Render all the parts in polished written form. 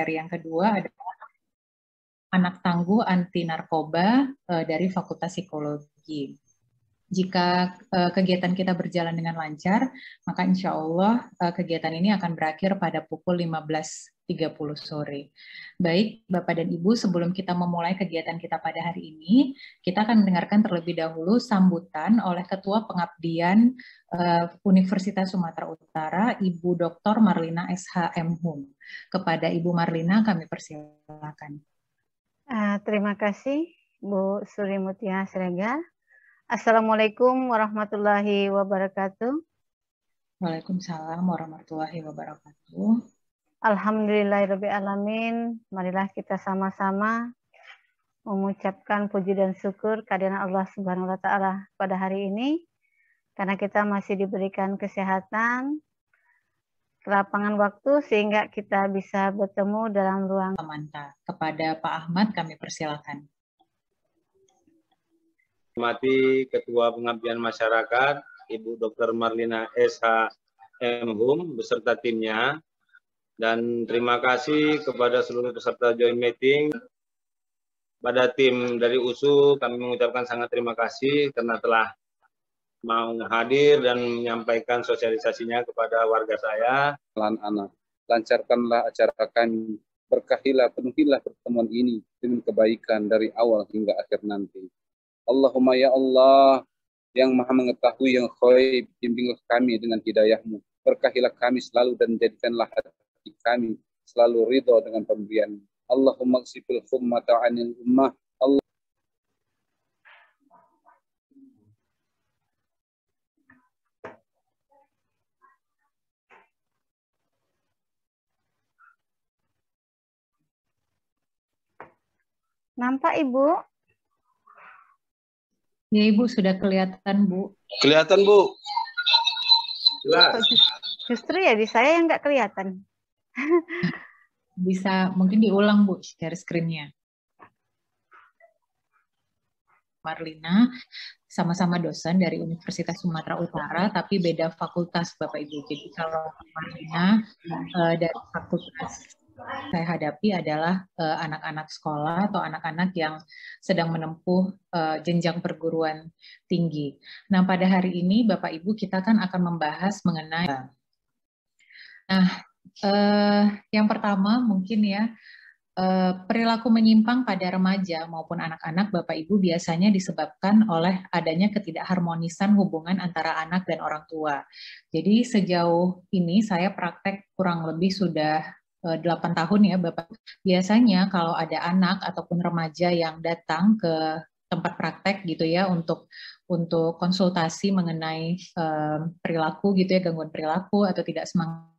Yang kedua adalah anak tangguh anti narkoba dari Fakultas Psikologi. Jika kegiatan kita berjalan dengan lancar, maka insya Allah kegiatan ini akan berakhir pada pukul 15.30 sore. Baik, Bapak dan Ibu, sebelum kita memulai kegiatan kita pada hari ini, kita akan mendengarkan terlebih dahulu sambutan oleh Ketua Pengabdian Universitas Sumatera Utara, Ibu Dr. Marlina SH.M. Hum. Kepada Ibu Marlina, kami persilakan. Terima kasih, Bu Suri Mutia Siregar. Assalamualaikum warahmatullahi wabarakatuh. Waalaikumsalam warahmatullahi wabarakatuh. Alhamdulillahirrabbilalamin. Marilah kita sama-sama mengucapkan puji dan syukur kehadiran Allah Subhanahu wa Ta'ala pada hari ini, karena kita masih diberikan kesehatan, kelapangan waktu, sehingga kita bisa bertemu dalam ruang. Kepada Pak Ahmad, kami persilakan. Hormati Ketua Pengabdian Masyarakat, Ibu Dr. Marlina SH.M. Hum beserta timnya, dan terima kasih kepada seluruh peserta joint meeting. Pada tim dari USU kami mengucapkan sangat terima kasih karena telah mau hadir dan menyampaikan sosialisasinya kepada warga saya. Anak, lancarkanlah acara kami, berkahilah, penuhilah pertemuan ini dengan kebaikan dari awal hingga akhir nanti. Allahumma ya Allah, yang maha mengetahui yang khaib, bimbinglah kami dengan hidayahmu. Berkahilah kami selalu dan jadikanlah hati kami selalu ridho dengan pemberian. Allahumma ksifil khummata anil ummah. Allah. Nampak Ibu? Ya Ibu, sudah kelihatan Bu. Kelihatan Bu. Jelas. Justru ya di saya yang nggak kelihatan. Bisa mungkin diulang Bu, share screen-nya. Marlina, sama-sama dosen dari Universitas Sumatera Utara, tapi beda fakultas Bapak Ibu. Jadi kalau Marlina dari fakultas saya hadapi adalah anak-anak sekolah atau anak-anak yang sedang menempuh jenjang perguruan tinggi. Nah, pada hari ini Bapak Ibu kita kan akan membahas mengenai yang pertama mungkin ya perilaku menyimpang pada remaja maupun anak-anak Bapak Ibu biasanya disebabkan oleh adanya ketidakharmonisan hubungan antara anak dan orang tua. Jadi sejauh ini saya praktek kurang lebih sudah 8 tahun ya Bapak. Biasanya kalau ada anak ataupun remaja yang datang ke tempat praktek gitu ya untuk konsultasi mengenai perilaku gitu ya, gangguan perilaku atau tidak semangat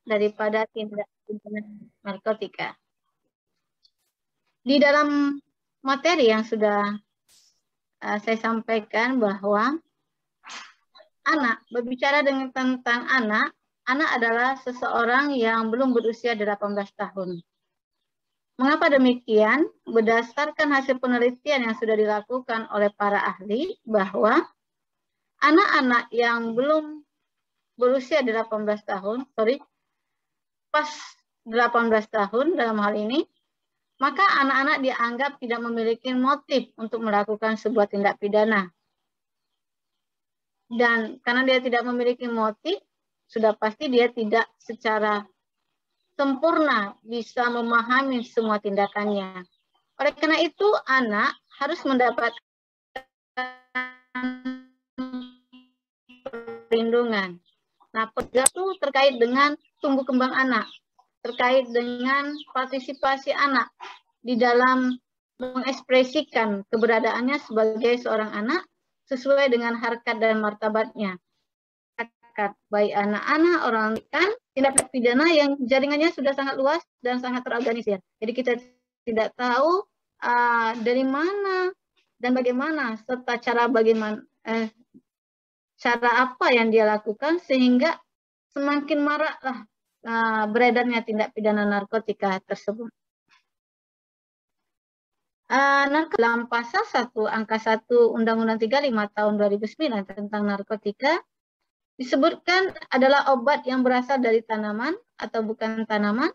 daripada tindak pidana narkotika. Di dalam materi yang sudah saya sampaikan bahwa anak, berbicara tentang anak adalah seseorang yang belum berusia 18 tahun. Mengapa demikian? Berdasarkan hasil penelitian yang sudah dilakukan oleh para ahli bahwa anak-anak yang belum berusia 18 tahun, pas 18 tahun dalam hal ini, maka anak-anak dianggap tidak memiliki motif untuk melakukan sebuah tindak pidana. Dan karena dia tidak memiliki motif, sudah pasti dia tidak secara sempurna bisa memahami semua tindakannya. Oleh karena itu, anak harus mendapatkan perlindungan. Nah, itu terkait dengan tumbuh kembang anak, terkait dengan partisipasi anak di dalam mengekspresikan keberadaannya sebagai seorang anak sesuai dengan harkat dan martabatnya. masyarakat, baik anak-anak, orang kan tindak pidana yang jaringannya sudah sangat luas dan sangat terorganisir. Jadi kita tidak tahu dari mana dan bagaimana serta cara apa yang dia lakukan sehingga semakin maraklah beredarnya tindak pidana narkotika tersebut. Dalam pasal 1 angka 1 Undang-Undang 35 tahun 2009 tentang narkotika disebutkan adalah obat yang berasal dari tanaman atau bukan tanaman,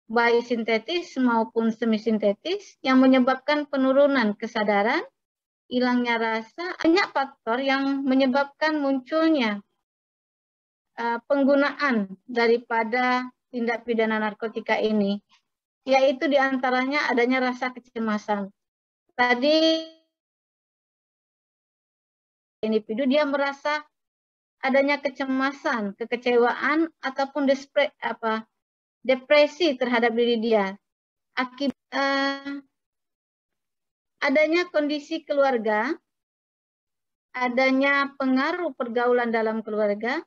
baik sintetis maupun semi-sintetis, yang menyebabkan penurunan kesadaran, hilangnya rasa. Banyak faktor yang menyebabkan munculnya penggunaan daripada tindak pidana narkotika ini, yaitu diantaranya adanya rasa kecemasan. Tadi individu dia merasa adanya kecemasan, kekecewaan, ataupun depresi terhadap diri dia. Akibat adanya kondisi keluarga, adanya pengaruh pergaulan dalam keluarga,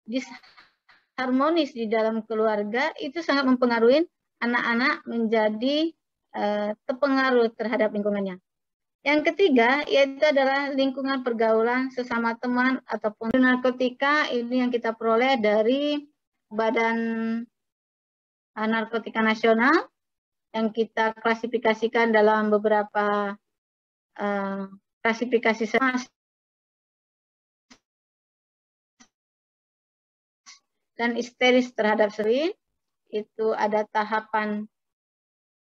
disharmonis di dalam keluarga, itu sangat mempengaruhi anak-anak menjadi terpengaruh terhadap lingkungannya. Yang ketiga, yaitu adalah lingkungan pergaulan sesama teman ataupun narkotika. Ini yang kita peroleh dari Badan Narkotika Nasional yang kita klasifikasikan dalam beberapa klasifikasi dan histeris terhadap heroin. Itu ada tahapan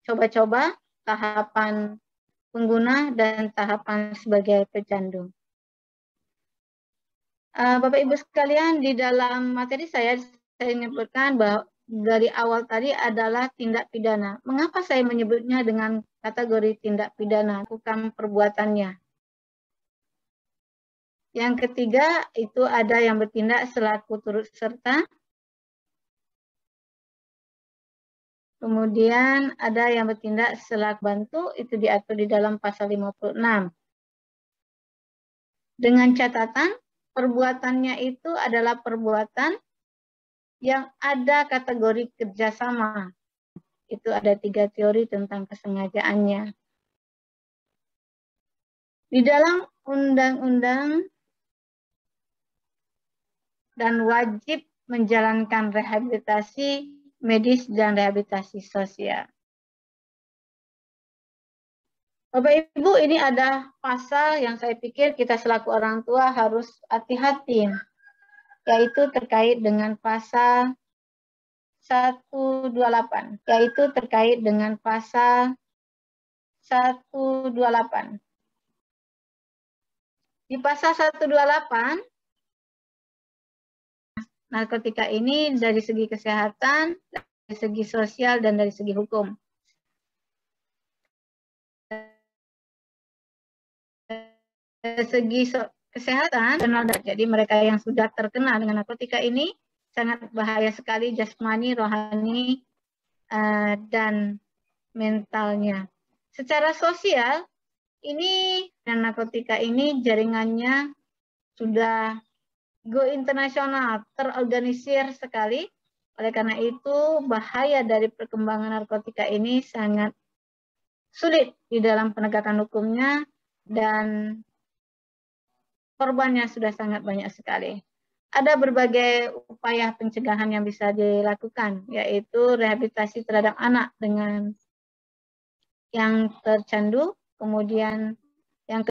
coba-coba, tahapan pengguna, dan tahapan sebagai pecandu. Bapak Ibu sekalian, di dalam materi saya menyebutkan bahwa dari awal tadi adalah tindak pidana. Mengapa saya menyebutnya dengan kategori tindak pidana, bukan perbuatannya? Yang ketiga, itu ada yang bertindak selaku turut serta. Kemudian ada yang bertindak selaku bantu, itu diatur di dalam pasal 56. Dengan catatan, perbuatannya itu adalah perbuatan yang ada kategori kerjasama. Itu ada 3 teori tentang kesengajaannya. Di dalam undang-undang dan wajib menjalankan rehabilitasi medis dan rehabilitasi sosial. Bapak Ibu, ini ada pasal yang saya pikir kita selaku orang tua harus hati-hati, yaitu terkait dengan pasal 128, yaitu terkait dengan pasal 128. Di pasal 128, narkotika ini dari segi kesehatan, dari segi sosial, dan dari segi hukum. Dari segi kesehatan, jadi mereka yang sudah terkena dengan narkotika ini sangat bahaya sekali jasmani, rohani, dan mentalnya. Secara sosial, ini dan narkotika ini jaringannya sudah go internasional, terorganisir sekali. Oleh karena itu, bahaya dari perkembangan narkotika ini sangat sulit di dalam penegakan hukumnya dan korbannya sudah sangat banyak sekali. Ada berbagai upaya pencegahan yang bisa dilakukan, yaitu rehabilitasi terhadap anak dengan yang tercandu, kemudian yang